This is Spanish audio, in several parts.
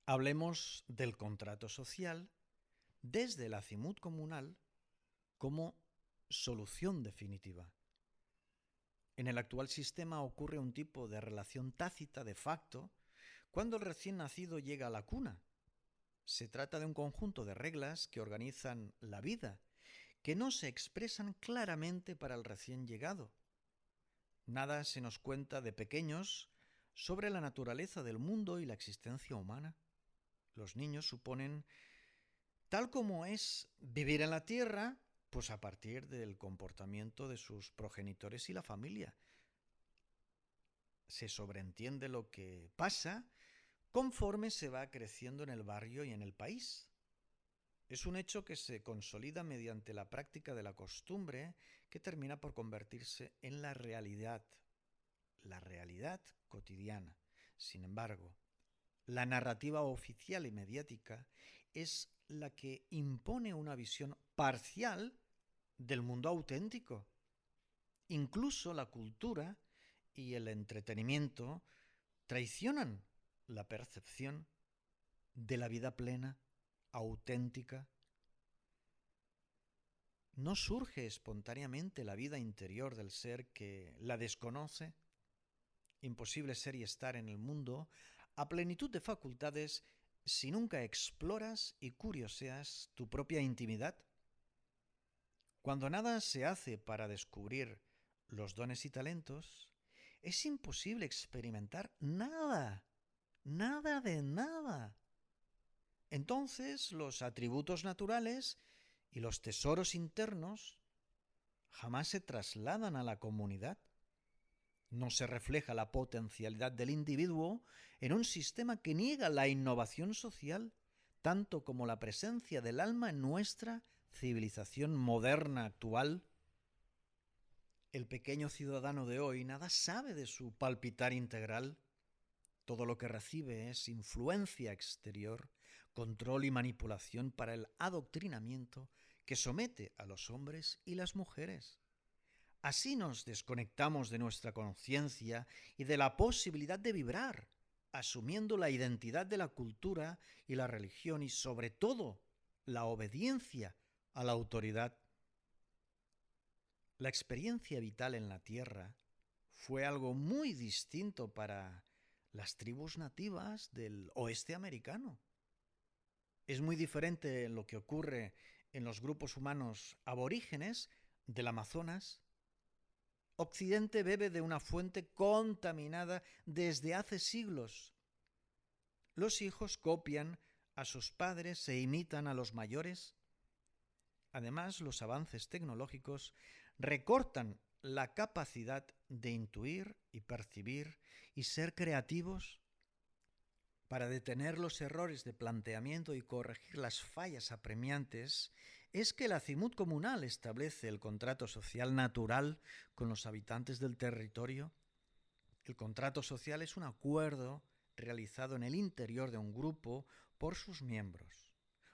Hablemos del contrato social desde la acimut comunal como solución definitiva. En el actual sistema ocurre un tipo de relación tácita de facto cuando el recién nacido llega a la cuna. Se trata de un conjunto de reglas que organizan la vida, que no se expresan claramente para el recién llegado. Nada se nos cuenta de pequeños sobre la naturaleza del mundo y la existencia humana. Los niños suponen tal como es vivir en la tierra, pues a partir del comportamiento de sus progenitores y la familia. Se sobreentiende lo que pasa conforme se va creciendo en el barrio y en el país. Es un hecho que se consolida mediante la práctica de la costumbre que termina por convertirse en la realidad cotidiana. Sin embargo, la narrativa oficial y mediática es la que impone una visión parcial del mundo auténtico. Incluso la cultura y el entretenimiento traicionan la percepción de la vida plena, auténtica. ¿No surge espontáneamente la vida interior del ser que la desconoce? Imposible ser y estar en el mundo a plenitud de facultades si nunca exploras y curioseas tu propia intimidad. Cuando nada se hace para descubrir los dones y talentos, es imposible experimentar nada, nada de nada. Entonces los atributos naturales y los tesoros internos jamás se trasladan a la comunidad. No se refleja la potencialidad del individuo en un sistema que niega la innovación social, tanto como la presencia del alma en nuestra civilización moderna actual. El pequeño ciudadano de hoy nada sabe de su palpitar integral. Todo lo que recibe es influencia exterior, control y manipulación para el adoctrinamiento que somete a los hombres y las mujeres. Así nos desconectamos de nuestra conciencia y de la posibilidad de vibrar, asumiendo la identidad de la cultura y la religión y sobre todo la obediencia a la autoridad. La experiencia vital en la Tierra fue algo muy distinto para las tribus nativas del oeste americano. Es muy diferente lo que ocurre en los grupos humanos aborígenes del Amazonas. Occidente bebe de una fuente contaminada desde hace siglos. Los hijos copian a sus padres e imitan a los mayores. Además, los avances tecnológicos recortan la capacidad de intuir y percibir y ser creativos. Para detener los errores de planteamiento y corregir las fallas apremiantes, es que la Acimut comunal establece el contrato social natural con los habitantes del territorio. El contrato social es un acuerdo realizado en el interior de un grupo por sus miembros.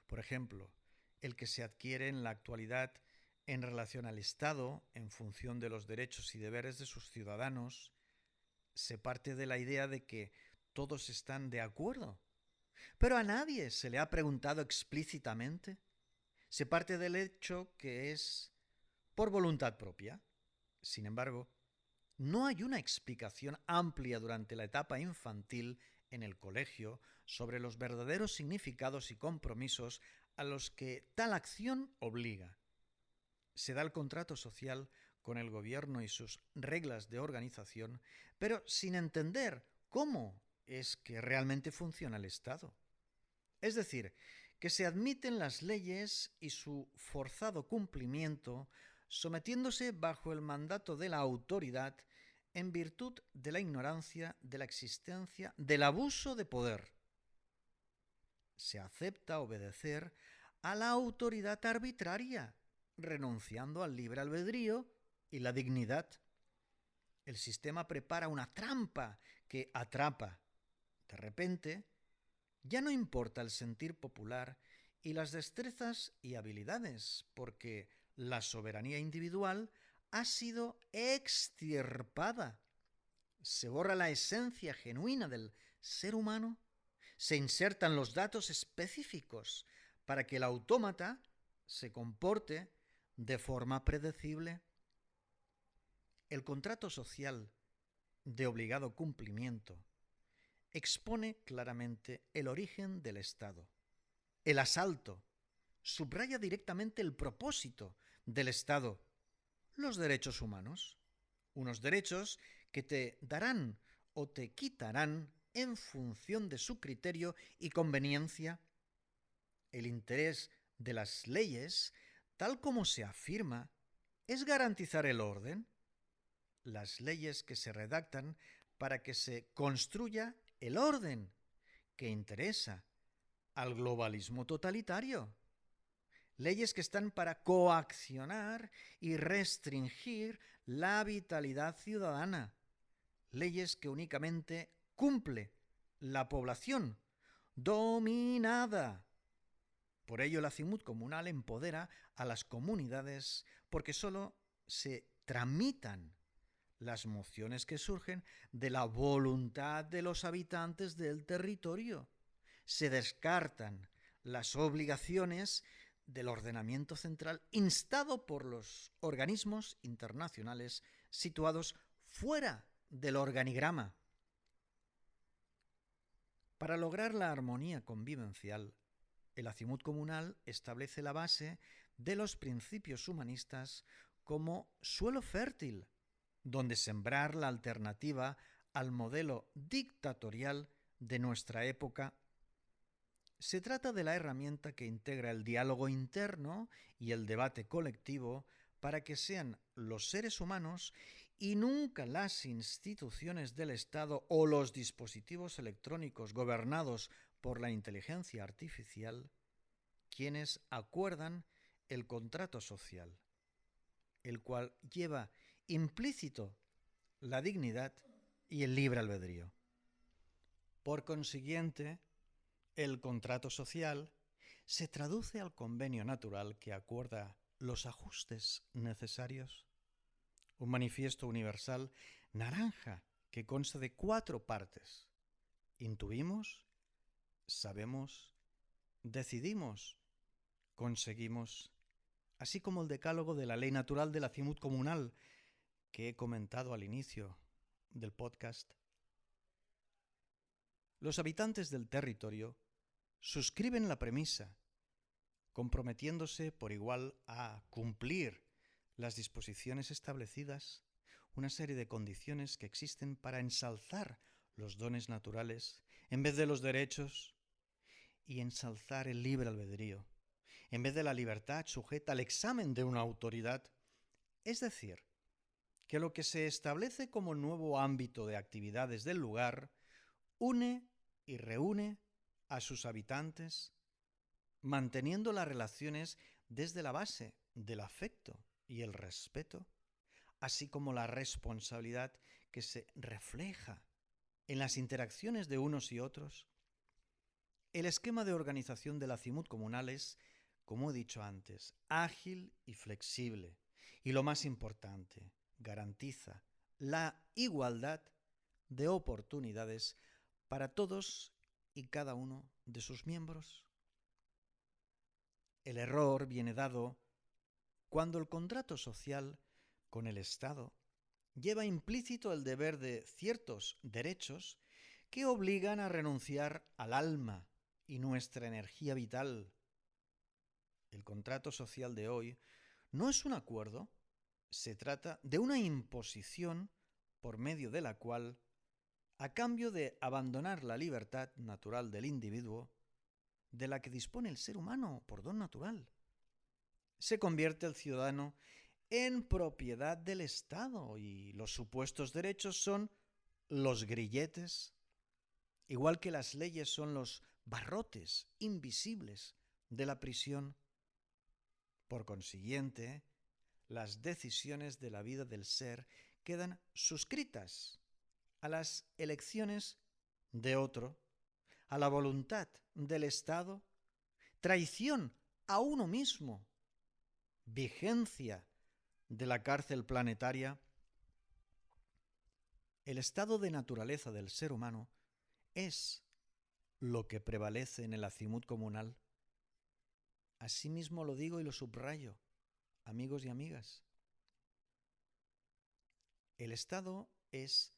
Por ejemplo, el que se adquiere en la actualidad en relación al Estado en función de los derechos y deberes de sus ciudadanos. Se parte de la idea de que todos están de acuerdo, pero a nadie se le ha preguntado explícitamente. Se parte del hecho que es por voluntad propia. Sin embargo, no hay una explicación amplia durante la etapa infantil en el colegio sobre los verdaderos significados y compromisos a los que tal acción obliga. Se da el contrato social con el gobierno y sus reglas de organización, pero sin entender cómo es que realmente funciona el Estado. Es decir, que se admiten las leyes y su forzado cumplimiento, sometiéndose bajo el mandato de la autoridad en virtud de la ignorancia de la existencia del abuso de poder. Se acepta obedecer a la autoridad arbitraria, renunciando al libre albedrío y la dignidad. El sistema prepara una trampa que atrapa. De repente, ya no importa el sentir popular y las destrezas y habilidades, porque la soberanía individual ha sido extirpada. Se borra la esencia genuina del ser humano Se insertan los datos específicos para que el autómata se comporte de forma predecible. El contrato social de obligado cumplimiento expone claramente el origen del Estado. El asalto subraya directamente el propósito del Estado, los derechos humanos, unos derechos que te darán o te quitarán en función de su criterio y conveniencia. El interés de las leyes, tal como se afirma, es garantizar el orden. Las leyes que se redactan para que se construya el orden que interesa al globalismo totalitario. Leyes que están para coaccionar y restringir la vitalidad ciudadana. Leyes que únicamente cumple la población dominada. Por ello, la Acimut comunal empodera a las comunidades porque solo se tramitan las mociones que surgen de la voluntad de los habitantes del territorio. Se descartan las obligaciones del ordenamiento central instado por los organismos internacionales situados fuera del organigrama. Para lograr la armonía convivencial, el Acimut comunal establece la base de los principios humanistas como suelo fértil, donde sembrar la alternativa al modelo dictatorial de nuestra época. Se trata de la herramienta que integra el diálogo interno y el debate colectivo para que sean los seres humanos y nunca las instituciones del Estado o los dispositivos electrónicos gobernados por la inteligencia artificial quienes acuerdan el contrato social, el cual lleva implícito la dignidad y el libre albedrío. Por consiguiente, el contrato social se traduce al convenio natural que acuerda los ajustes necesarios. Un manifiesto universal naranja que consta de 4 partes. Intuimos, sabemos, decidimos, conseguimos, así como el decálogo de la ley natural de la Acimut comunal que he comentado al inicio del podcast. Los habitantes del territorio suscriben la premisa, comprometiéndose por igual a cumplir las disposiciones establecidas, una serie de condiciones que existen para ensalzar los dones naturales en vez de los derechos y ensalzar el libre albedrío, en vez de la libertad sujeta al examen de una autoridad. Es decir, que lo que se establece como nuevo ámbito de actividades del lugar une y reúne a sus habitantes, manteniendo las relaciones desde la base del afecto y el respeto, así como la responsabilidad que se refleja en las interacciones de unos y otros. El esquema de organización de la Acimut comunal es, como he dicho antes, ágil y flexible, y lo más importante, garantiza la igualdad de oportunidades para todos y cada uno de sus miembros. El error viene dado cuando el contrato social con el Estado lleva implícito el deber de ciertos derechos que obligan a renunciar al alma y nuestra energía vital. El contrato social de hoy no es un acuerdo, se trata de una imposición por medio de la cual, a cambio de abandonar la libertad natural del individuo, de la que dispone el ser humano por don natural, se convierte el ciudadano en propiedad del Estado y los supuestos derechos son los grilletes, igual que las leyes son los barrotes invisibles de la prisión. Por consiguiente, las decisiones de la vida del ser quedan suscritas a las elecciones de otro, a la voluntad del Estado, traición a uno mismo, vigencia de la cárcel planetaria. El estado de naturaleza del ser humano es lo que prevalece en el acimut comunal. Asimismo lo digo y lo subrayo, amigos y amigas. El Estado es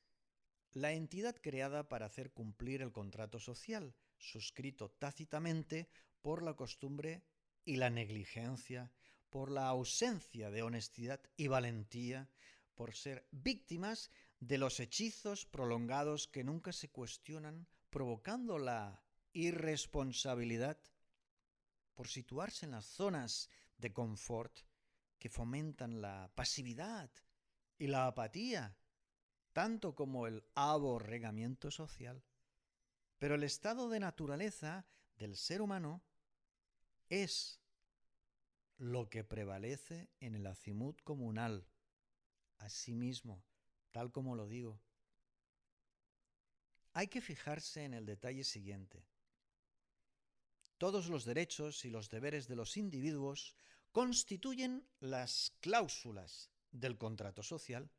la entidad creada para hacer cumplir el contrato social, suscrito tácitamente por la costumbre y la negligencia, por la ausencia de honestidad y valentía, por ser víctimas de los hechizos prolongados que nunca se cuestionan, provocando la irresponsabilidad, por situarse en las zonas de confort que fomentan la pasividad y la apatía, tanto como el aborregamiento social. Pero el estado de naturaleza del ser humano es lo que prevalece en el acimut comunal, asimismo, tal como lo digo. Hay que fijarse en el detalle siguiente. Todos los derechos y los deberes de los individuos constituyen las cláusulas del contrato social.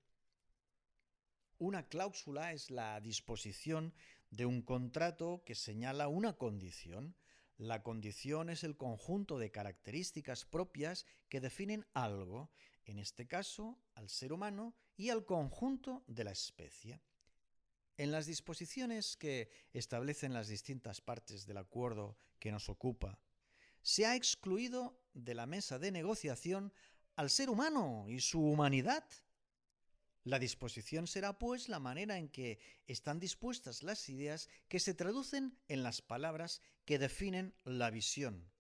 Una cláusula es la disposición de un contrato que señala una condición. La condición es el conjunto de características propias que definen algo, en este caso al ser humano y al conjunto de la especie. En las disposiciones que establecen las distintas partes del acuerdo que nos ocupa, se ha excluido de la mesa de negociación al ser humano y su humanidad. La disposición será, pues, la manera en que están dispuestas las ideas que se traducen en las palabras que definen la visión.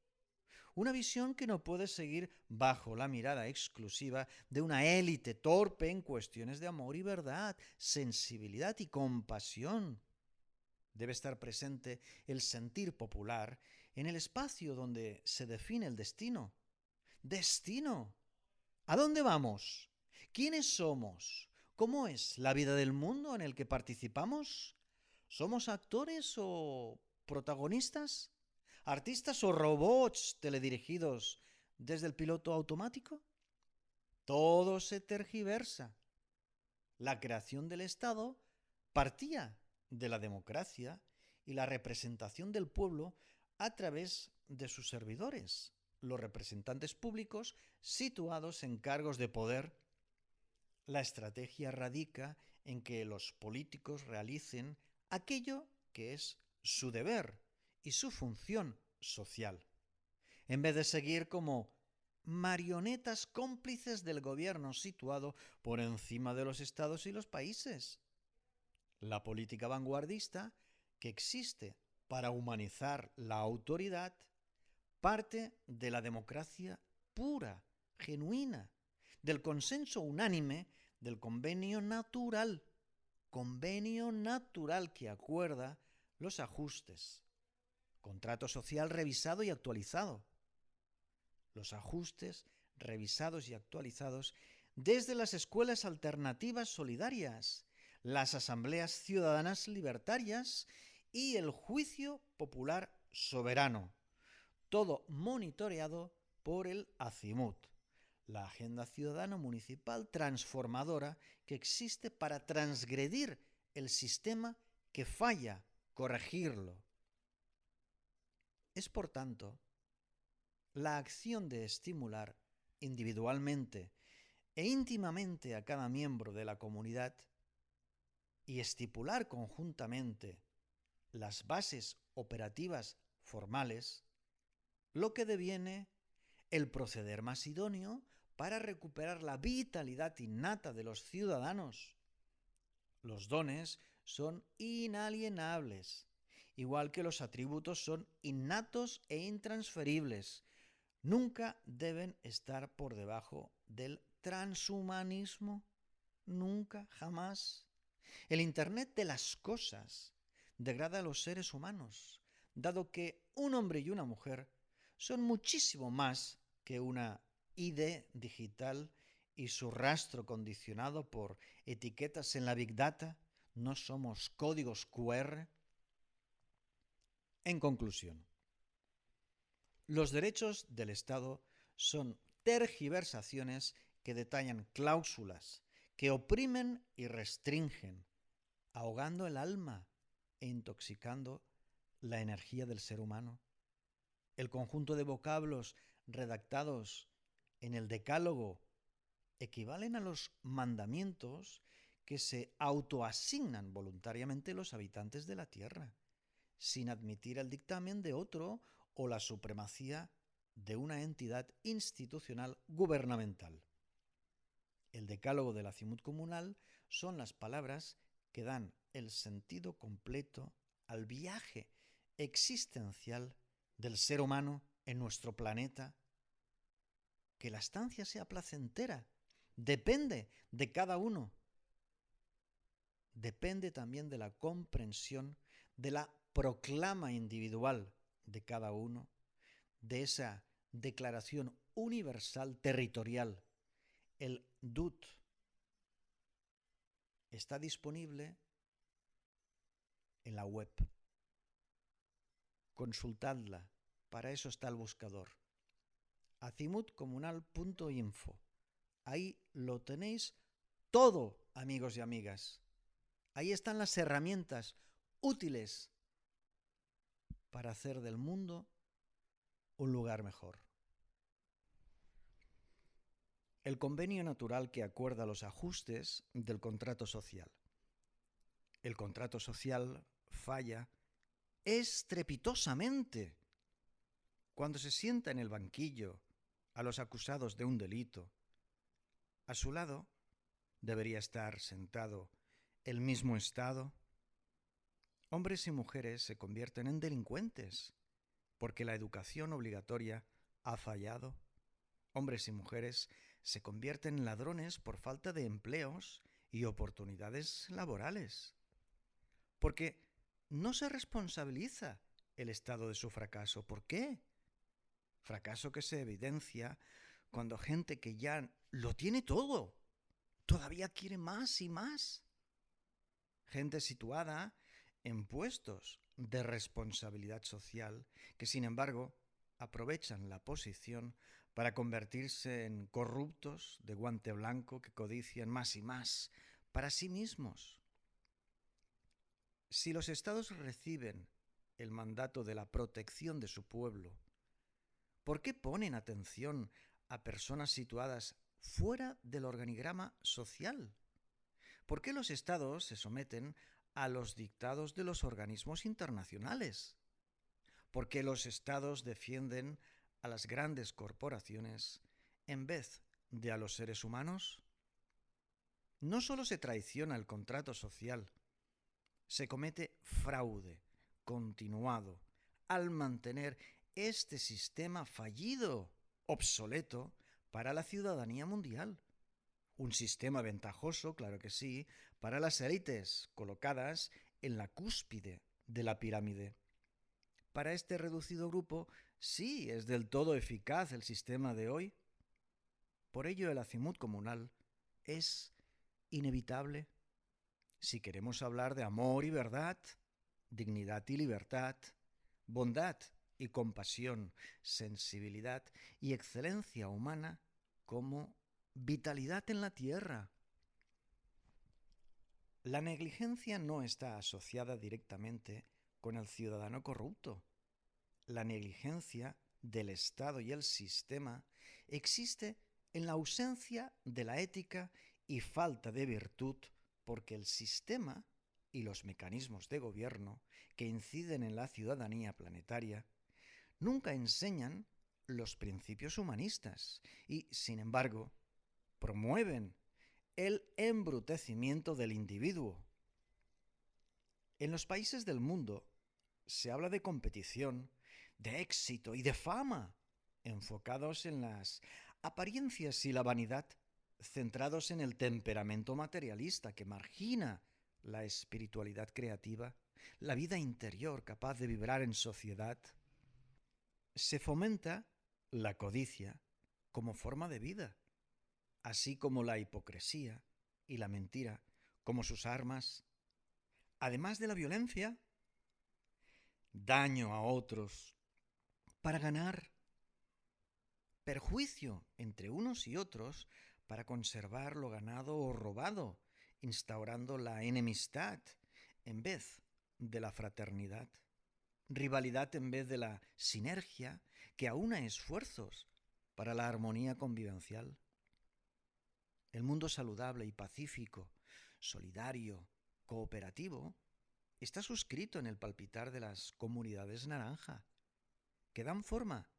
Una visión que no puede seguir bajo la mirada exclusiva de una élite torpe en cuestiones de amor y verdad, sensibilidad y compasión. Debe estar presente el sentir popular en el espacio donde se define el destino. ¡Destino! ¿A dónde vamos? ¿Quiénes somos? ¿Cómo es la vida del mundo en el que participamos? ¿Somos actores o protagonistas? ¿Artistas o robots teledirigidos desde el piloto automático? Todo se tergiversa. La creación del Estado partía de la democracia y la representación del pueblo a través de sus servidores, los representantes públicos situados en cargos de poder. La estrategia radica en que los políticos realicen aquello que es su deber y su función social, en vez de seguir como marionetas cómplices del gobierno situado por encima de los estados y los países. La política vanguardista, que existe para humanizar la autoridad, parte de la democracia pura, genuina, del consenso unánime, del convenio natural que acuerda los ajustes. Contrato social revisado y actualizado. Los ajustes revisados y actualizados desde las escuelas alternativas solidarias, las asambleas ciudadanas libertarias y el juicio popular soberano. Todo monitoreado por el ACIMUT, la Agenda Ciudadana Municipal Transformadora que existe para transgredir el sistema que falla, corregirlo. Es, por tanto, la acción de estimular individualmente e íntimamente a cada miembro de la comunidad y estipular conjuntamente las bases operativas formales, lo que deviene el proceder más idóneo para recuperar la vitalidad innata de los ciudadanos. Los dones son inalienables, igual que los atributos son innatos e intransferibles. Nunca deben estar por debajo del transhumanismo. Nunca, jamás. El Internet de las cosas degrada a los seres humanos, dado que un hombre y una mujer son muchísimo más que una ID digital y su rastro condicionado por etiquetas en la Big Data. No somos códigos QR. En conclusión, los derechos del Estado son tergiversaciones que detallan cláusulas que oprimen y restringen, ahogando el alma e intoxicando la energía del ser humano. El conjunto de vocablos redactados en el Decálogo equivalen a los mandamientos que se autoasignan voluntariamente los habitantes de la tierra, sin admitir el dictamen de otro o la supremacía de una entidad institucional gubernamental. El Decálogo del Acimut Comunal son las palabras que dan el sentido completo al viaje existencial del ser humano en nuestro planeta. Que la estancia sea placentera depende de cada uno. Depende también de la comprensión de la proclama individual de cada uno, de esa declaración universal territorial. El DUT está disponible en la web. Consultadla, para eso está el buscador. acimutcomunal.info. Ahí lo tenéis todo, amigos y amigas. Ahí están las herramientas útiles para hacer del mundo un lugar mejor. El convenio natural que acuerda los ajustes del contrato social. El contrato social falla estrepitosamente cuando se sienta en el banquillo a los acusados de un delito. A su lado debería estar sentado el mismo Estado. Hombres y mujeres se convierten en delincuentes porque la educación obligatoria ha fallado. Hombres y mujeres se convierten en ladrones por falta de empleos y oportunidades laborales, porque no se responsabiliza el Estado de su fracaso. ¿Por qué? Fracaso que se evidencia cuando gente que ya lo tiene todo todavía quiere más y más. Gente situada en puestos de responsabilidad social que, sin embargo, aprovechan la posición para convertirse en corruptos de guante blanco que codician más y más para sí mismos. Si los estados reciben el mandato de la protección de su pueblo, ¿por qué ponen atención a personas situadas fuera del organigrama social? ¿Por qué los estados se someten a los dictados de los organismos internacionales? ¿Por qué los estados defienden a las grandes corporaciones en vez de a los seres humanos? No solo se traiciona el contrato social, se comete fraude continuado al mantener este sistema fallido, obsoleto para la ciudadanía mundial. Un sistema ventajoso, claro que sí, para las élites colocadas en la cúspide de la pirámide. Para este reducido grupo, sí es del todo eficaz el sistema de hoy. Por ello, el acimut comunal es inevitable si queremos hablar de amor y verdad, dignidad y libertad, bondad y compasión, sensibilidad y excelencia humana como vitalidad en la tierra. La negligencia no está asociada directamente con el ciudadano corrupto. La negligencia del Estado y el sistema existe en la ausencia de la ética y falta de virtud, porque el sistema y los mecanismos de gobierno que inciden en la ciudadanía planetaria nunca enseñan los principios humanistas y, sin embargo, promueven el embrutecimiento del individuo. En los países del mundo se habla de competición, de éxito y de fama, enfocados en las apariencias y la vanidad, centrados en el temperamento materialista que margina la espiritualidad creativa, la vida interior capaz de vibrar en sociedad. Se fomenta la codicia como forma de vida, así como la hipocresía y la mentira como sus armas, además de la violencia, daño a otros para ganar, perjuicio entre unos y otros para conservar lo ganado o robado, instaurando la enemistad en vez de la fraternidad. rivalidad en vez de la sinergia que aúna esfuerzos para la armonía convivencial. El mundo saludable y pacífico, solidario, cooperativo, está suscrito en el palpitar de las comunidades naranja, que dan forma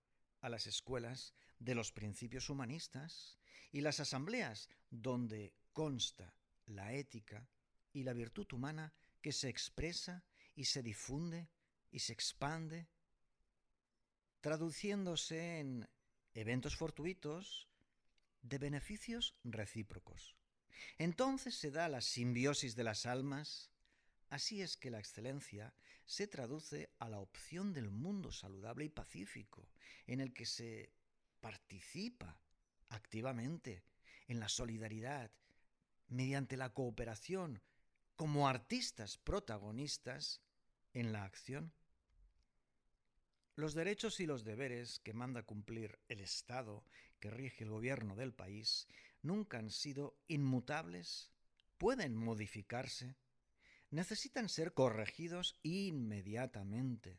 a las escuelas de los principios humanistas y las asambleas donde consta la ética y la virtud humana que se expresa y se difunde y se expande, traduciéndose en eventos fortuitos de beneficios recíprocos. Entonces se da la simbiosis de las almas. Así es que la excelencia se traduce a la opción del mundo saludable y pacífico, en el que se participa activamente en la solidaridad, mediante la cooperación, como artistas protagonistas en la acción. Los derechos y los deberes que manda cumplir el Estado, que rige el gobierno del país, nunca han sido inmutables, pueden modificarse, necesitan ser corregidos inmediatamente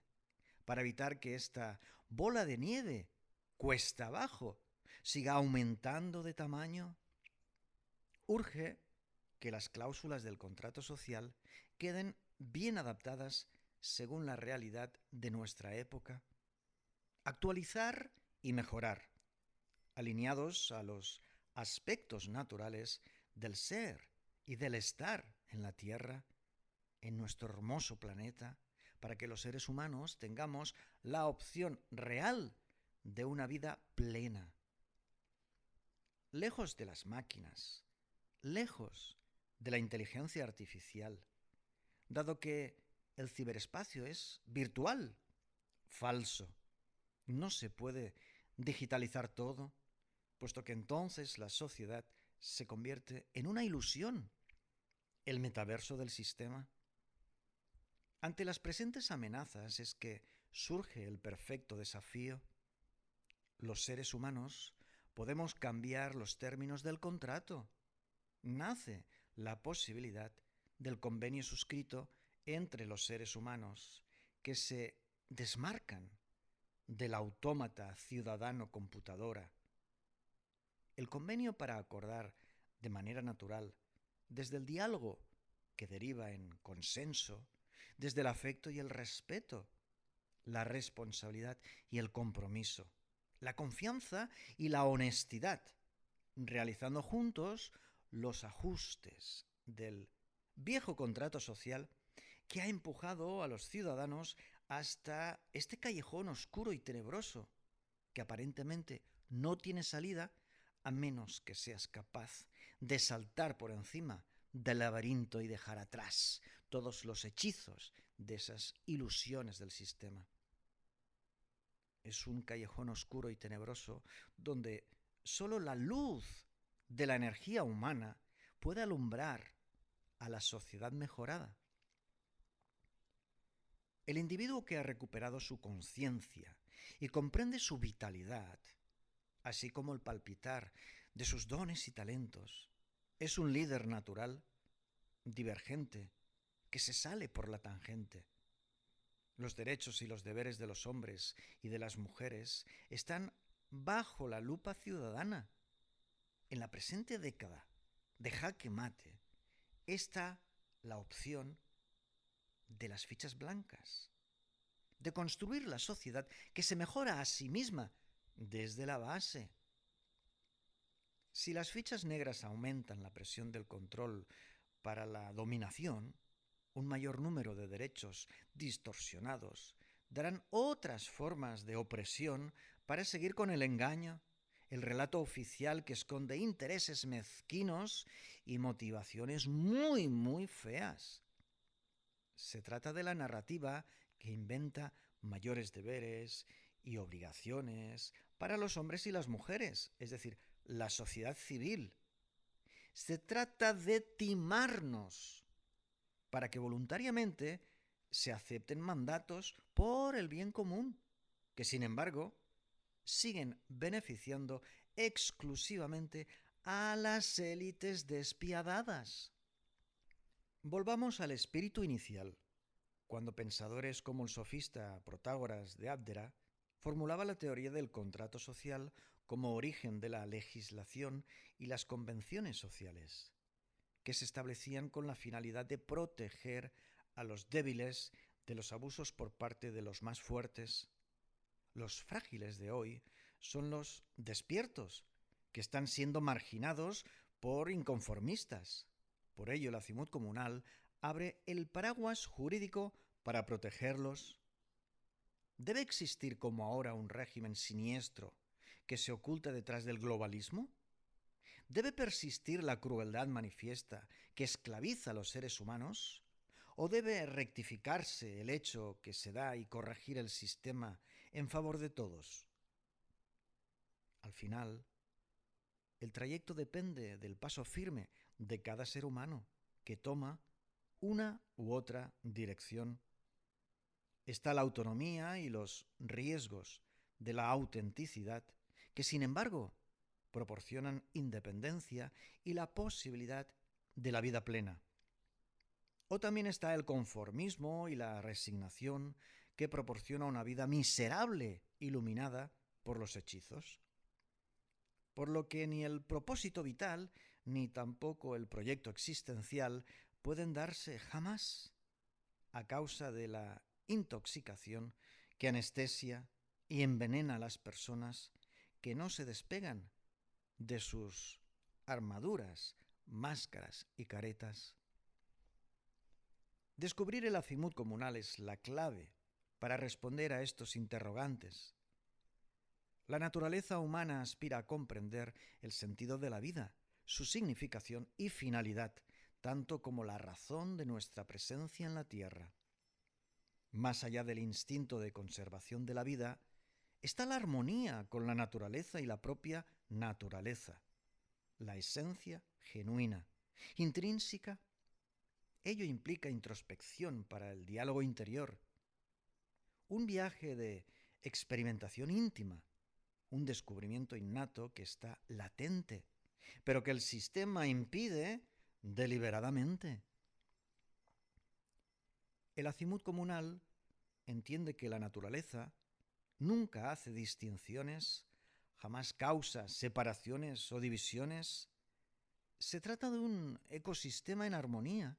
para evitar que esta bola de nieve, cuesta abajo, siga aumentando de tamaño. Urge que las cláusulas del contrato social queden bien adaptadas según la realidad de nuestra época. Actualizar y mejorar, alineados a los aspectos naturales del ser y del estar en la Tierra, en nuestro hermoso planeta, para que los seres humanos tengamos la opción real de una vida plena. Lejos de las máquinas, lejos de la inteligencia artificial, dado que el ciberespacio es virtual, falso. No se puede digitalizar todo, puesto que entonces la sociedad se convierte en una ilusión, el metaverso del sistema. Ante las presentes amenazas es que surge el perfecto desafío. Los seres humanos podemos cambiar los términos del contrato. Nace la posibilidad del convenio suscrito entre los seres humanos que se desmarcan del autómata ciudadano-computadora. El convenio para acordar de manera natural, desde el diálogo que deriva en consenso, desde el afecto y el respeto, la responsabilidad y el compromiso, la confianza y la honestidad, realizando juntos los ajustes del viejo contrato social que ha empujado a los ciudadanos hasta este callejón oscuro y tenebroso, que aparentemente no tiene salida a menos que seas capaz de saltar por encima del laberinto y dejar atrás todos los hechizos de esas ilusiones del sistema. Es un callejón oscuro y tenebroso donde solo la luz de la energía humana puede alumbrar a la sociedad mejorada. El individuo que ha recuperado su conciencia y comprende su vitalidad, así como el palpitar de sus dones y talentos, es un líder natural, divergente, que se sale por la tangente. Los derechos y los deberes de los hombres y de las mujeres están bajo la lupa ciudadana. En la presente década de jaque mate está la opción de las fichas blancas, de construir la sociedad que se mejora a sí misma desde la base. Si las fichas negras aumentan la presión del control para la dominación, un mayor número de derechos distorsionados darán otras formas de opresión para seguir con el engaño, el relato oficial que esconde intereses mezquinos y motivaciones muy, muy feas. Se trata de la narrativa que inventa mayores deberes y obligaciones para los hombres y las mujeres, es decir, la sociedad civil. Se trata de timarnos para que voluntariamente se acepten mandatos por el bien común, que sin embargo siguen beneficiando exclusivamente a las élites despiadadas. Volvamos al espíritu inicial. cuando pensadores como el sofista Protágoras de Abdera formulaba la teoría del contrato social como origen de la legislación y las convenciones sociales, que se establecían con la finalidad de proteger a los débiles de los abusos por parte de los más fuertes. Los frágiles de hoy son los despiertos, que están siendo marginados por inconformistas. Por ello, la Acimut Comunal abre el paraguas jurídico para protegerlos. ¿Debe existir como ahora un régimen siniestro que se oculta detrás del globalismo? ¿Debe persistir la crueldad manifiesta que esclaviza a los seres humanos? ¿O debe rectificarse el hecho que se da y corregir el sistema en favor de todos? Al final, el trayecto depende del paso firme de cada ser humano que toma una u otra dirección. Está la autonomía y los riesgos de la autenticidad, que sin embargo proporcionan independencia y la posibilidad de la vida plena. O también está el conformismo y la resignación, que proporciona una vida miserable iluminada por los hechizos. Por lo que ni el propósito vital ni tampoco el proyecto existencial pueden darse jamás a causa de la intoxicación que anestesia y envenena a las personas que no se despegan de sus armaduras, máscaras y caretas. Descubrir el Acimut Comunal es la clave para responder a estos interrogantes. La naturaleza humana aspira a comprender el sentido de la vida, su significación y finalidad, tanto como la razón de nuestra presencia en la Tierra. Más allá del instinto de conservación de la vida, está la armonía con la naturaleza y la propia naturaleza, la esencia genuina, intrínseca. Ello implica introspección para el diálogo interior, un viaje de experimentación íntima, un descubrimiento innato que está latente, pero que el sistema impide deliberadamente. El Acimut Comunal entiende que la naturaleza nunca hace distinciones, jamás causa separaciones o divisiones. Se trata de un ecosistema en armonía,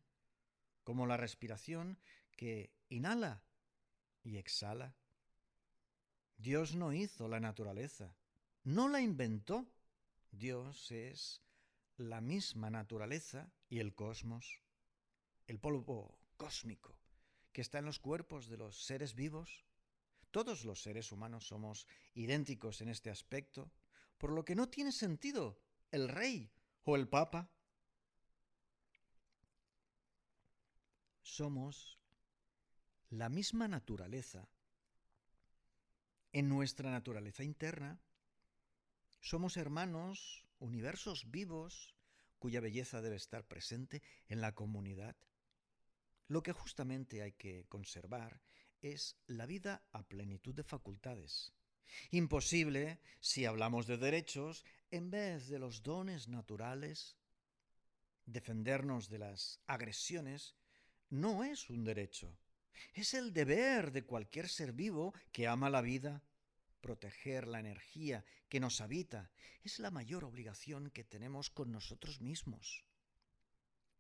como la respiración que inhala y exhala. Dios no hizo la naturaleza, no la inventó. Dios es la misma naturaleza y el cosmos, el polvo cósmico que está en los cuerpos de los seres vivos. Todos los seres humanos somos idénticos en este aspecto, por lo que no tiene sentido el rey o el papa. Somos la misma naturaleza. En nuestra naturaleza interna, somos hermanos, universos vivos, cuya belleza debe estar presente en la comunidad. Lo que justamente hay que conservar es la vida a plenitud de facultades. Imposible si hablamos de derechos en vez de los dones naturales. Defendernos de las agresiones no es un derecho, es el deber de cualquier ser vivo que ama la vida. Proteger la energía que nos habita es la mayor obligación que tenemos con nosotros mismos.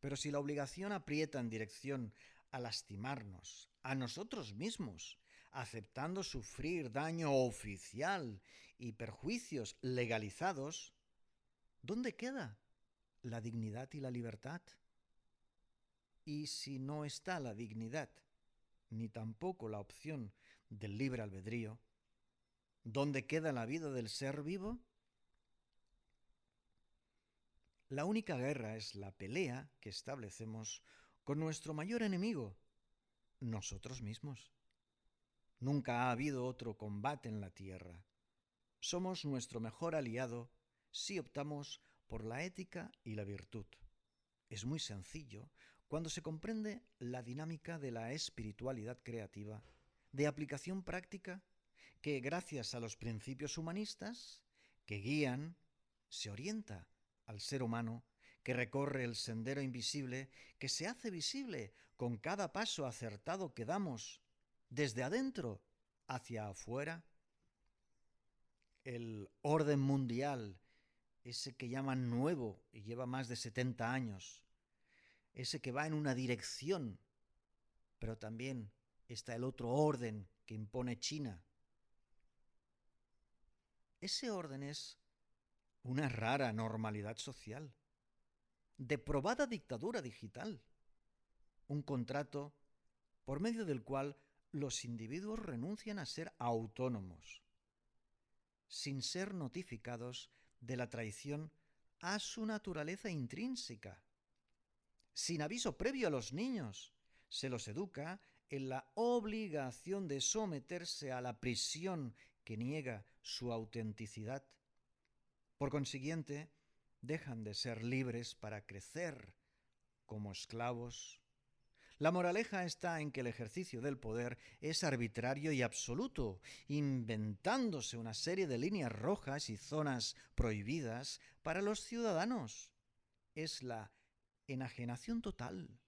Pero si la obligación aprieta en dirección a lastimarnos, a nosotros mismos, aceptando sufrir daño oficial y perjuicios legalizados, ¿dónde queda la dignidad y la libertad? Y si no está la dignidad, ni tampoco la opción del libre albedrío, ¿dónde queda la vida del ser vivo? La única guerra es la pelea que establecemos con nuestro mayor enemigo, nosotros mismos. Nunca ha habido otro combate en la tierra. Somos nuestro mejor aliado si optamos por la ética y la virtud. Es muy sencillo cuando se comprende la dinámica de la espiritualidad creativa, de aplicación práctica, que gracias a los principios humanistas que guían, se orienta al ser humano que recorre el sendero invisible, que se hace visible con cada paso acertado que damos desde adentro hacia afuera. El orden mundial, ese que llaman nuevo y lleva más de 70 años, ese que va en una dirección, pero también está el otro orden que impone China. Ese orden es una rara normalidad social, de probada dictadura digital, un contrato por medio del cual los individuos renuncian a ser autónomos, sin ser notificados de la traición a su naturaleza intrínseca. Sin aviso previo a los niños, se los educa en la obligación de someterse a la prisión que niega su autenticidad. Por consiguiente, dejan de ser libres para crecer como esclavos. La moraleja está en que el ejercicio del poder es arbitrario y absoluto, inventándose una serie de líneas rojas y zonas prohibidas para los ciudadanos. Es la enajenación total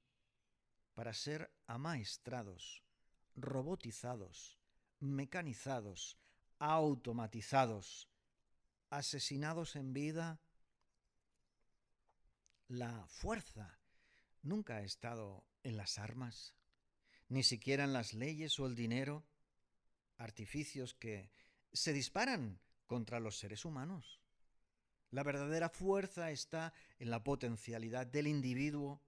para ser amaestrados, robotizados, mecanizados, automatizados, asesinados en vida. La fuerza nunca ha estado en las armas, ni siquiera en las leyes o el dinero, artificios que se disparan contra los seres humanos. La verdadera fuerza está en la potencialidad del individuo.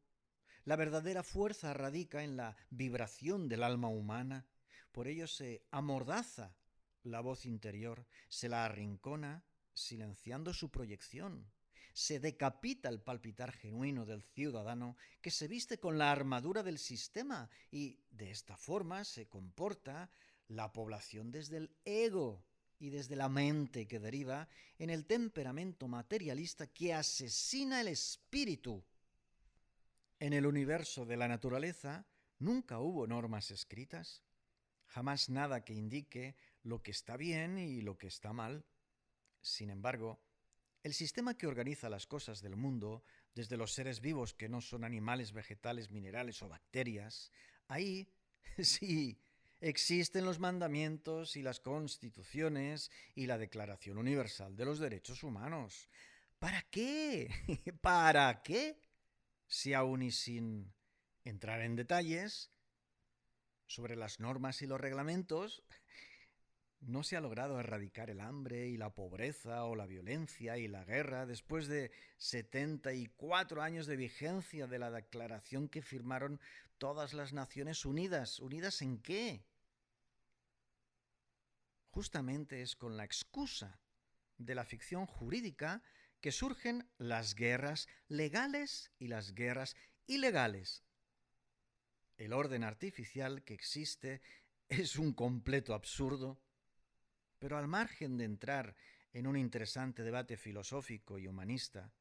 La verdadera fuerza radica en la vibración del alma humana. Por ello se amordaza la voz interior, se la arrincona silenciando su proyección. Se decapita el palpitar genuino del ciudadano que se viste con la armadura del sistema y de esta forma se comporta la población desde el ego y desde la mente que deriva en el temperamento materialista que asesina el espíritu. En el universo de la naturaleza nunca hubo normas escritas, jamás nada que indique lo que está bien y lo que está mal. Sin embargo, el sistema que organiza las cosas del mundo, desde los seres vivos que no son animales, vegetales, minerales o bacterias, ahí sí existen los mandamientos y las constituciones y la Declaración Universal de los Derechos Humanos. ¿Para qué? ¿Para qué? Si aún y sin entrar en detalles sobre las normas y los reglamentos, no se ha logrado erradicar el hambre y la pobreza o la violencia y la guerra después de 74 años de vigencia de la declaración que firmaron todas las Naciones Unidas. ¿Unidas en qué? Justamente es con la excusa de la ficción jurídica que surgen las guerras legales y las guerras ilegales. El orden artificial que existe es un completo absurdo. Pero al margen de entrar en un interesante debate filosófico y humanista,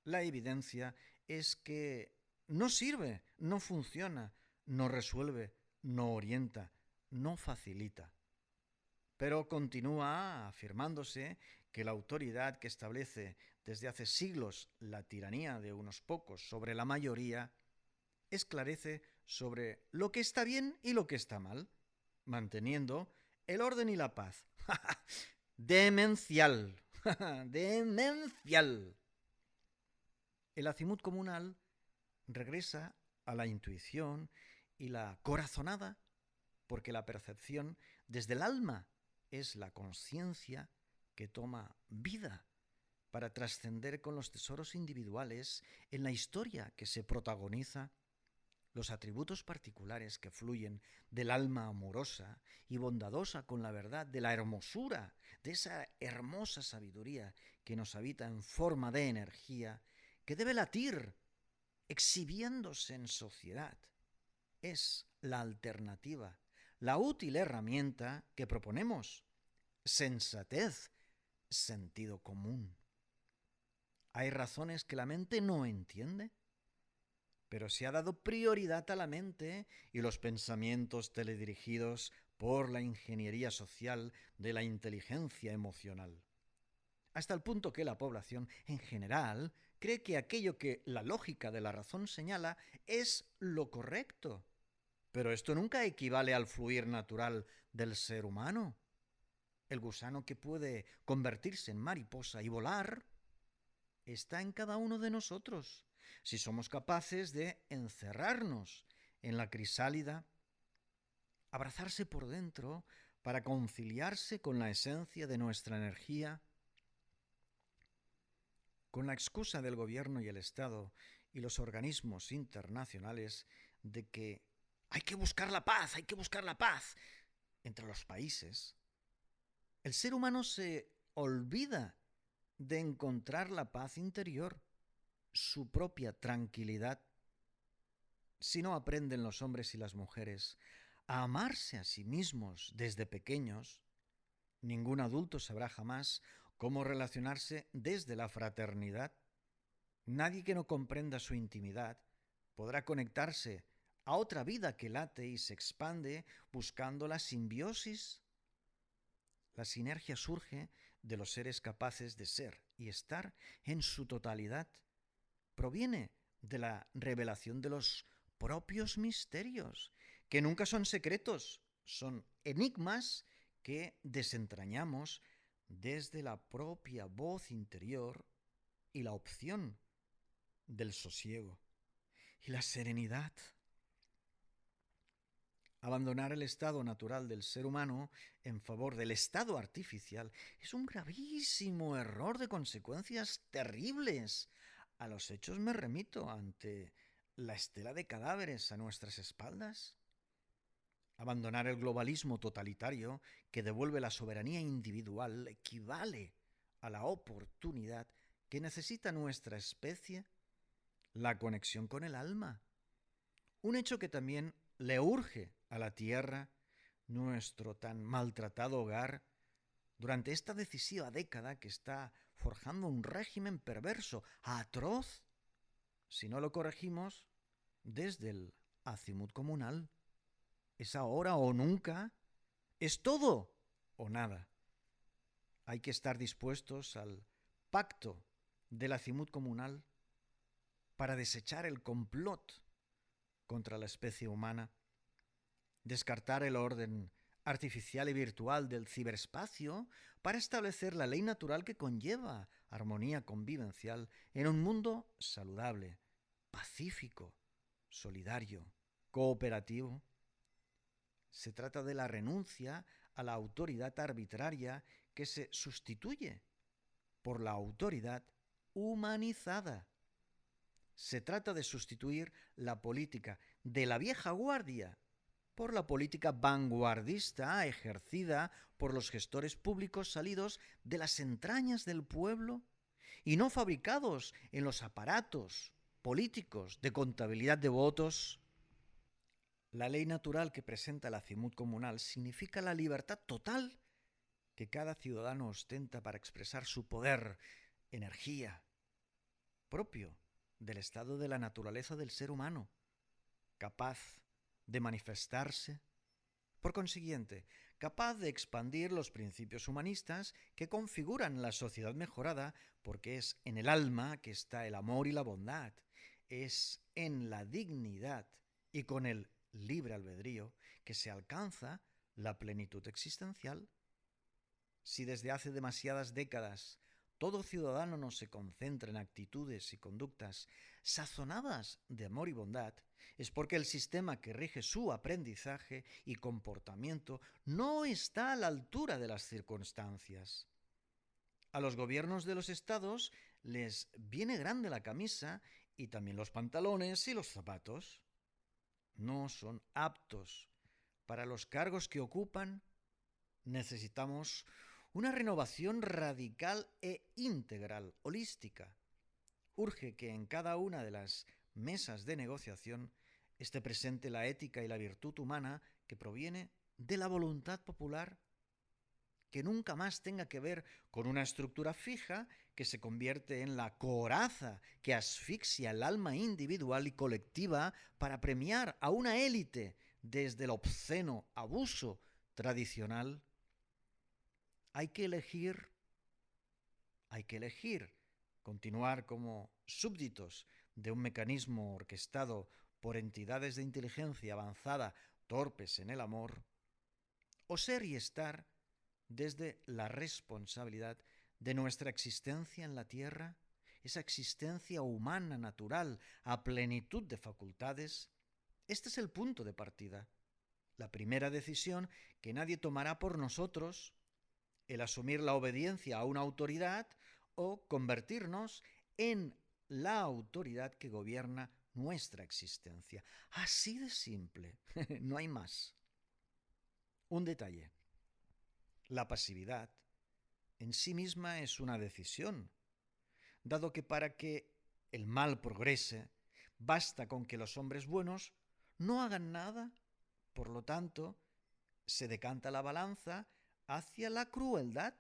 la evidencia es que no sirve, no funciona, no resuelve, no orienta, no facilita. Pero continúa afirmándose que la autoridad que establece desde hace siglos la tiranía de unos pocos sobre la mayoría esclarece sobre lo que está bien y lo que está mal, manteniendo el orden y la paz. Demencial. Demencial. El azimut comunal regresa a la intuición y la corazonada, porque la percepción desde el alma es la conciencia que toma vida para trascender con los tesoros individuales en la historia que se protagoniza. Los atributos particulares que fluyen del alma amorosa y bondadosa con la verdad, de la hermosura, de esa hermosa sabiduría que nos habita en forma de energía, que debe latir, exhibiéndose en sociedad. Es la alternativa, la útil herramienta que proponemos. Sensatez, sentido común. ¿Hay razones que la mente no entiende? Pero se ha dado prioridad a la mente y los pensamientos teledirigidos por la ingeniería social de la inteligencia emocional. Hasta el punto que la población en general cree que aquello que la lógica de la razón señala es lo correcto. Pero esto nunca equivale al fluir natural del ser humano. El gusano que puede convertirse en mariposa y volar está en cada uno de nosotros, si somos capaces de encerrarnos en la crisálida, abrazarse por dentro para conciliarse con la esencia de nuestra energía, con la excusa del gobierno y el Estado y los organismos internacionales de que hay que buscar la paz, hay que buscar la paz entre los países. El ser humano se olvida de encontrar la paz interior, su propia tranquilidad. Si no aprenden los hombres y las mujeres a amarse a sí mismos desde pequeños, ningún adulto sabrá jamás cómo relacionarse desde la fraternidad. Nadie que no comprenda su intimidad podrá conectarse a otra vida que late y se expande buscando la simbiosis. La sinergia surge de los seres capaces de ser y estar en su totalidad. Proviene de la revelación de los propios misterios, que nunca son secretos, son enigmas que desentrañamos desde la propia voz interior y la opción del sosiego y la serenidad. Abandonar el estado natural del ser humano en favor del estado artificial es un gravísimo error de consecuencias terribles. A los hechos me remito ante la estela de cadáveres a nuestras espaldas. Abandonar el globalismo totalitario que devuelve la soberanía individual equivale a la oportunidad que necesita nuestra especie, la conexión con el alma. Un hecho que también le urge a la tierra, nuestro tan maltratado hogar, durante esta decisiva década que está forjando un régimen perverso, atroz, si no lo corregimos desde el azimut comunal. Es ahora o nunca, es todo o nada. Hay que estar dispuestos al pacto del azimut comunal para desechar el complot contra la especie humana, descartar el orden artificial y virtual del ciberespacio para establecer la ley natural que conlleva armonía convivencial en un mundo saludable, pacífico, solidario, cooperativo. Se trata de la renuncia a la autoridad arbitraria que se sustituye por la autoridad humanizada. Se trata de sustituir la política de la vieja guardia por la política vanguardista ejercida por los gestores públicos salidos de las entrañas del pueblo y no fabricados en los aparatos políticos de contabilidad de votos. La ley natural que presenta el azimut comunal significa la libertad total que cada ciudadano ostenta para expresar su poder, energía, propio del estado de la naturaleza del ser humano, capaz de manifestarse, por consiguiente, capaz de expandir los principios humanistas que configuran la sociedad mejorada, porque es en el alma que está el amor y la bondad, es en la dignidad y con el libre albedrío que se alcanza la plenitud existencial. Si desde hace demasiadas décadas todo ciudadano no se concentra en actitudes y conductas sazonadas de amor y bondad, es porque el sistema que rige su aprendizaje y comportamiento no está a la altura de las circunstancias. A los gobiernos de los estados les viene grande la camisa y también los pantalones y los zapatos. No son aptos para los cargos que ocupan. Necesitamos una renovación radical e integral, holística. Urge que en cada una de las mesas de negociación esté presente la ética y la virtud humana que proviene de la voluntad popular, que nunca más tenga que ver con una estructura fija que se convierte en la coraza que asfixia el alma individual y colectiva para premiar a una élite desde el obsceno abuso tradicional. Hay que elegir continuar como súbditos de un mecanismo orquestado por entidades de inteligencia avanzada torpes en el amor, o ser y estar desde la responsabilidad de nuestra existencia en la tierra, esa existencia humana, natural, a plenitud de facultades. Este es el punto de partida, la primera decisión que nadie tomará por nosotros, el asumir la obediencia a una autoridad o convertirnos en la autoridad que gobierna nuestra existencia. Así de simple, no hay más. Un detalle. La pasividad en sí misma es una decisión, dado que para que el mal progrese, basta con que los hombres buenos no hagan nada. Por lo tanto, se decanta la balanza hacia la crueldad,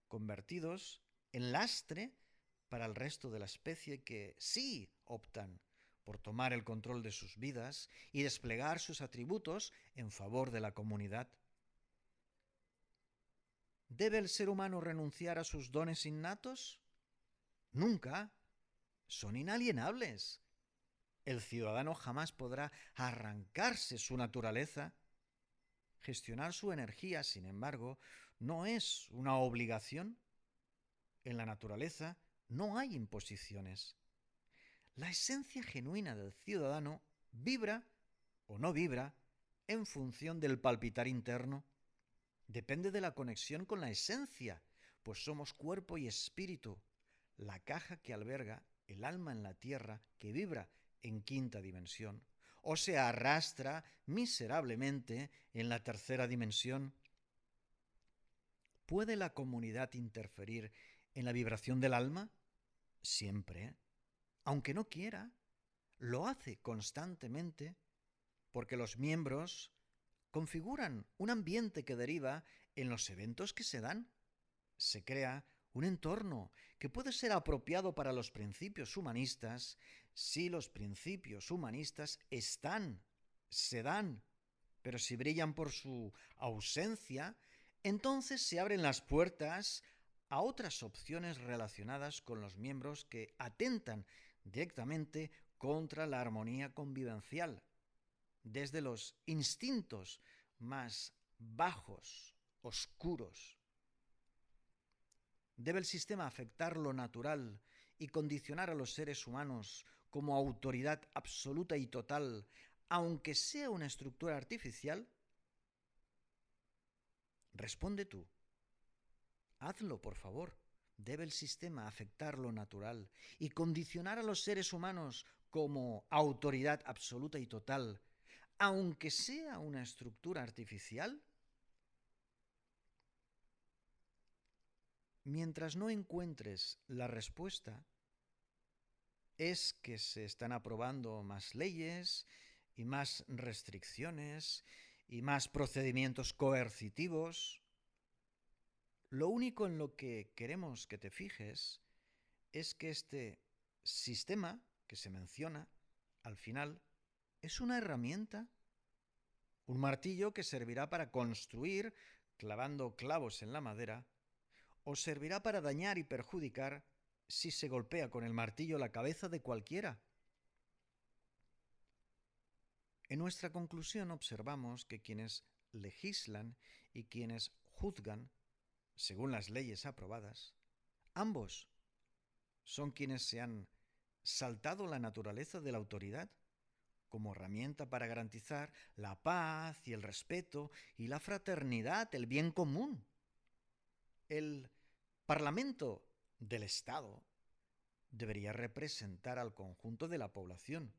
convertidos en lastre para el resto de la especie que sí optan por tomar el control de sus vidas y desplegar sus atributos en favor de la comunidad. ¿Debe el ser humano renunciar a sus dones innatos? Nunca. Son inalienables. El ciudadano jamás podrá arrancarse su naturaleza. Gestionar su energía, sin embargo, no es una obligación. En la naturaleza no hay imposiciones. La esencia genuina del ciudadano vibra o no vibra en función del palpitar interno. Depende de la conexión con la esencia, pues somos cuerpo y espíritu, la caja que alberga el alma en la tierra que vibra en quinta dimensión o se arrastra miserablemente en la tercera dimensión. ¿Puede la comunidad interferir en la vibración del alma? Siempre. Aunque no quiera, lo hace constantemente porque los miembros configuran un ambiente que deriva en los eventos que se dan. Se crea un entorno que puede ser apropiado para los principios humanistas si los principios humanistas se dan, pero si brillan por su ausencia, entonces se abren las puertas a otras opciones relacionadas con los miembros que atentan directamente contra la armonía convivencial, desde los instintos más bajos, oscuros. ¿Debe el sistema afectar lo natural y condicionar a los seres humanos como autoridad absoluta y total, aunque sea una estructura artificial? Responde tú. Hazlo, por favor. ¿Debe el sistema afectar lo natural y condicionar a los seres humanos como autoridad absoluta y total, aunque sea una estructura artificial? Mientras no encuentres la respuesta, es que se están aprobando más leyes y más restricciones y más procedimientos coercitivos. Lo único en lo que queremos que te fijes es que este sistema que se menciona al final es una herramienta, un martillo que servirá para construir clavando clavos en la madera, o servirá para dañar y perjudicar si se golpea con el martillo la cabeza de cualquiera. En nuestra conclusión observamos que quienes legislan y quienes juzgan, según las leyes aprobadas, ambos son quienes se han saltado la naturaleza de la autoridad como herramienta para garantizar la paz y el respeto y la fraternidad, el bien común. El Parlamento del Estado debería representar al conjunto de la población.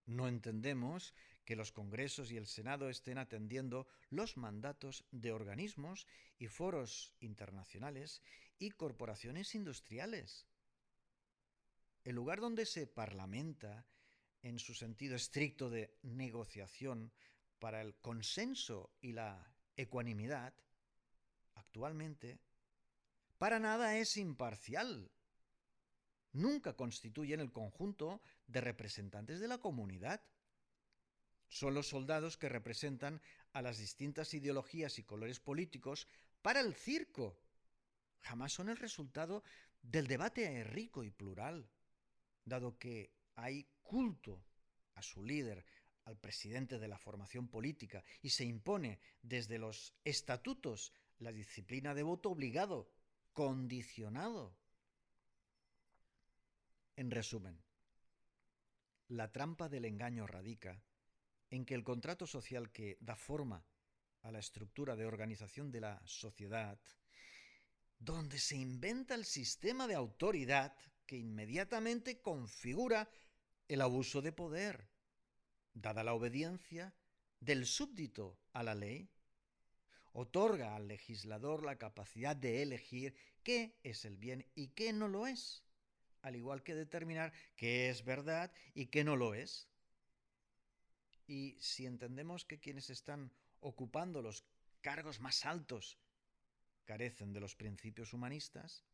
No entendemos que los congresos y el Senado estén atendiendo los mandatos de organismos y foros internacionales y corporaciones industriales. El lugar donde se parlamenta, en su sentido estricto de negociación para el consenso y la ecuanimidad, actualmente, para nada es imparcial. Nunca constituyen el conjunto de representantes de la comunidad. Son los soldados que representan a las distintas ideologías y colores políticos para el circo. Jamás son el resultado del debate rico y plural, dado que hay culto a su líder, al presidente de la formación política, y se impone desde los estatutos la disciplina de voto obligado, condicionado. En resumen, la trampa del engaño radica en que el contrato social que da forma a la estructura de organización de la sociedad, donde se inventa el sistema de autoridad que inmediatamente configura el abuso de poder, dada la obediencia del súbdito a la ley, otorga al legislador la capacidad de elegir qué es el bien y qué no lo es, al igual que determinar qué es verdad y qué no lo es. Y si entendemos que quienes están ocupando los cargos más altos carecen de los principios humanistas,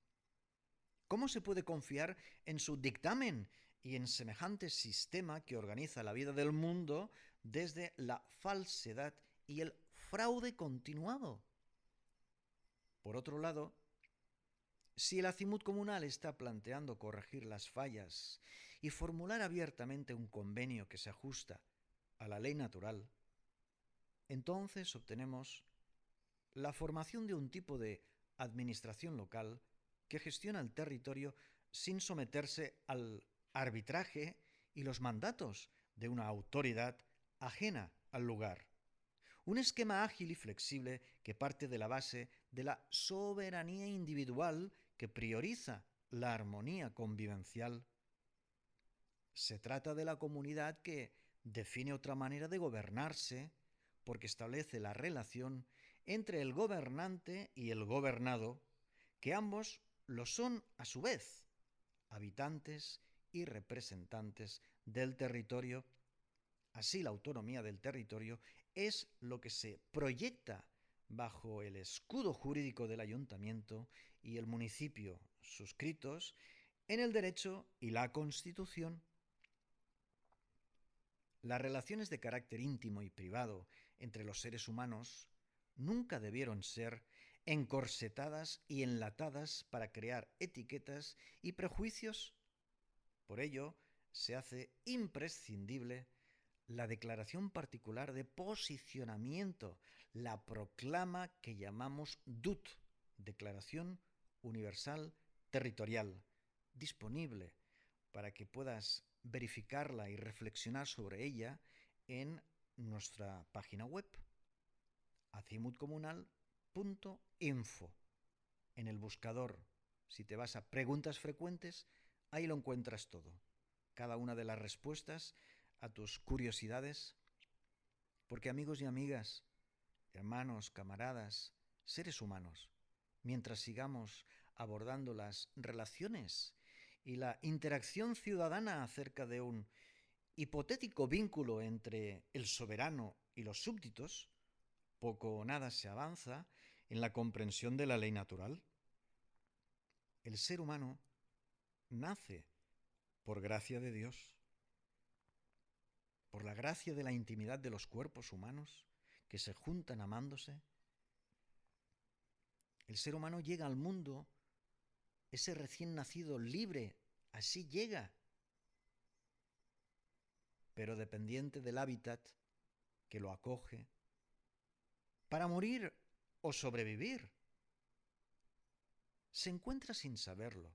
¿cómo se puede confiar en su dictamen y en semejante sistema que organiza la vida del mundo desde la falsedad y el fraude continuado? Por otro lado, si el Acimut Comunal está planteando corregir las fallas y formular abiertamente un convenio que se ajusta a la ley natural, entonces obtenemos la formación de un tipo de administración local que gestiona el territorio sin someterse al arbitraje y los mandatos de una autoridad ajena al lugar. Un esquema ágil y flexible que parte de la base de la soberanía individual que prioriza la armonía convivencial. Se trata de la comunidad que define otra manera de gobernarse porque establece la relación entre el gobernante y el gobernado, que ambos lo son a su vez, habitantes y representantes del territorio. Así, la autonomía del territorio es lo que se proyecta bajo el escudo jurídico del ayuntamiento y el municipio suscritos en el derecho y la Constitución. Las relaciones de carácter íntimo y privado entre los seres humanos nunca debieron ser encorsetadas y enlatadas para crear etiquetas y prejuicios. Por ello, se hace imprescindible la declaración particular de posicionamiento, la proclama que llamamos DUT, Declaración Universal Territorial, disponible para que puedas verificarla y reflexionar sobre ella en nuestra página web, acimutcomunal.info. En el buscador, si te vas a preguntas frecuentes, ahí lo encuentras todo. Cada una de las respuestas a tus curiosidades. Porque amigos y amigas, hermanos, camaradas, seres humanos, mientras sigamos abordando las relaciones y la interacción ciudadana acerca de un hipotético vínculo entre el soberano y los súbditos, poco o nada se avanza en la comprensión de la ley natural. El ser humano nace por gracia de Dios, por la gracia de la intimidad de los cuerpos humanos que se juntan amándose. El ser humano llega al mundo, ese recién nacido libre, así llega, pero dependiente del hábitat que lo acoge, para morir o sobrevivir. Se encuentra sin saberlo,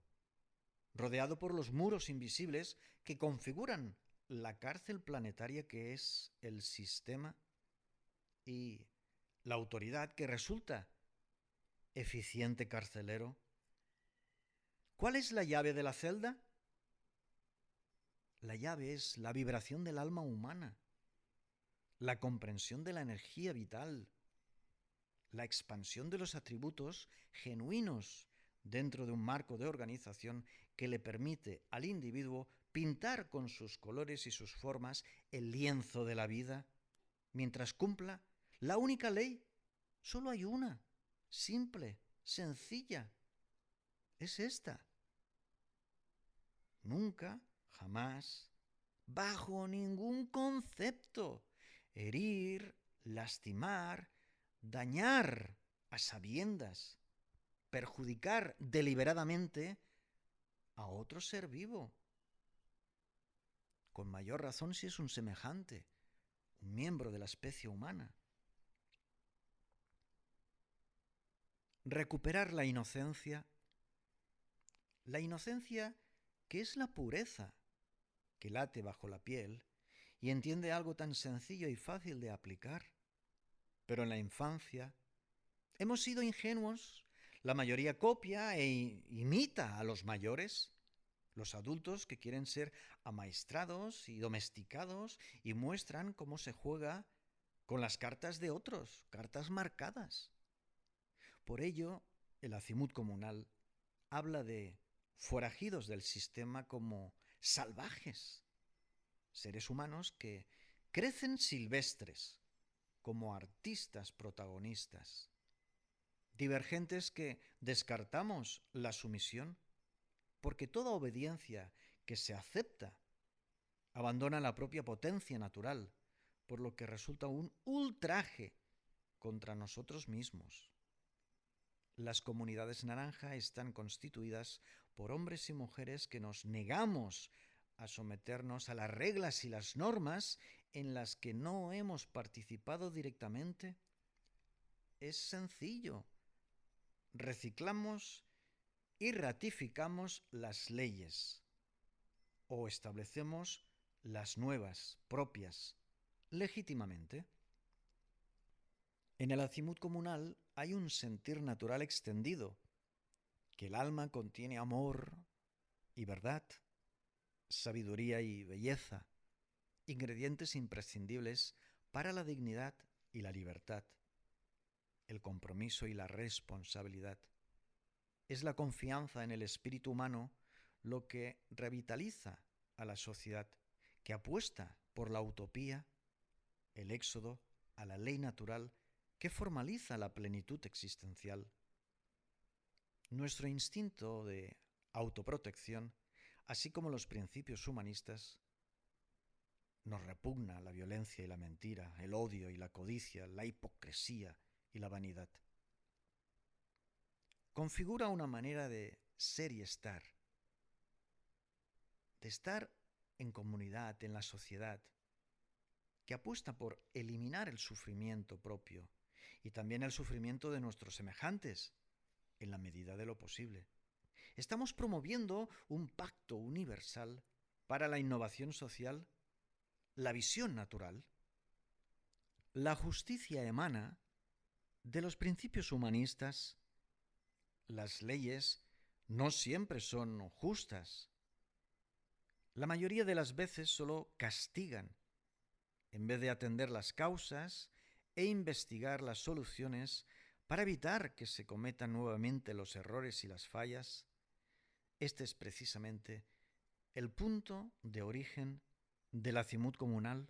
rodeado por los muros invisibles que configuran la cárcel planetaria que es el sistema y la autoridad que resulta eficiente carcelero. ¿Cuál es la llave de la celda? La llave es la vibración del alma humana, la comprensión de la energía vital, la expansión de los atributos genuinos dentro de un marco de organización que le permite al individuo pintar con sus colores y sus formas el lienzo de la vida, mientras cumpla la única ley. Solo hay una, simple, sencilla. Es esta. Nunca, jamás, bajo ningún concepto, herir, lastimar, dañar a sabiendas, perjudicar deliberadamente a otro ser vivo, con mayor razón si es un semejante, un miembro de la especie humana. Recuperar la inocencia que es la pureza que late bajo la piel y entiende algo tan sencillo y fácil de aplicar. Pero en la infancia hemos sido ingenuos, la mayoría copia e imita a los mayores, los adultos que quieren ser amaestrados y domesticados y muestran cómo se juega con las cartas de otros, cartas marcadas. Por ello, el Acimut comunal habla de forajidos del sistema como salvajes, seres humanos que crecen silvestres, como artistas protagonistas, divergentes que descartamos la sumisión, porque toda obediencia que se acepta abandona la propia potencia natural, por lo que resulta un ultraje contra nosotros mismos. Las comunidades naranja están constituidas por hombres y mujeres que nos negamos a someternos a las reglas y las normas en las que no hemos participado directamente. Es sencillo. Reciclamos y ratificamos las leyes o establecemos las nuevas, propias, legítimamente. En el Acimut comunal hay un sentir natural extendido, que el alma contiene amor y verdad, sabiduría y belleza, ingredientes imprescindibles para la dignidad y la libertad, el compromiso y la responsabilidad. Es la confianza en el espíritu humano lo que revitaliza a la sociedad, que apuesta por la utopía, el éxodo a la ley natural que formaliza la plenitud existencial. Nuestro instinto de autoprotección, así como los principios humanistas, nos repugna la violencia y la mentira, el odio y la codicia, la hipocresía y la vanidad. Configura una manera de ser y estar, de estar en comunidad, en la sociedad, que apuesta por eliminar el sufrimiento propio y también el sufrimiento de nuestros semejantes, en la medida de lo posible. Estamos promoviendo un pacto universal para la innovación social, la visión natural. La justicia emana de los principios humanistas. Las leyes no siempre son justas. La mayoría de las veces solo castigan, en vez de atender las causas e investigar las soluciones para evitar que se cometan nuevamente los errores y las fallas. Este es precisamente el punto de origen del Acimut comunal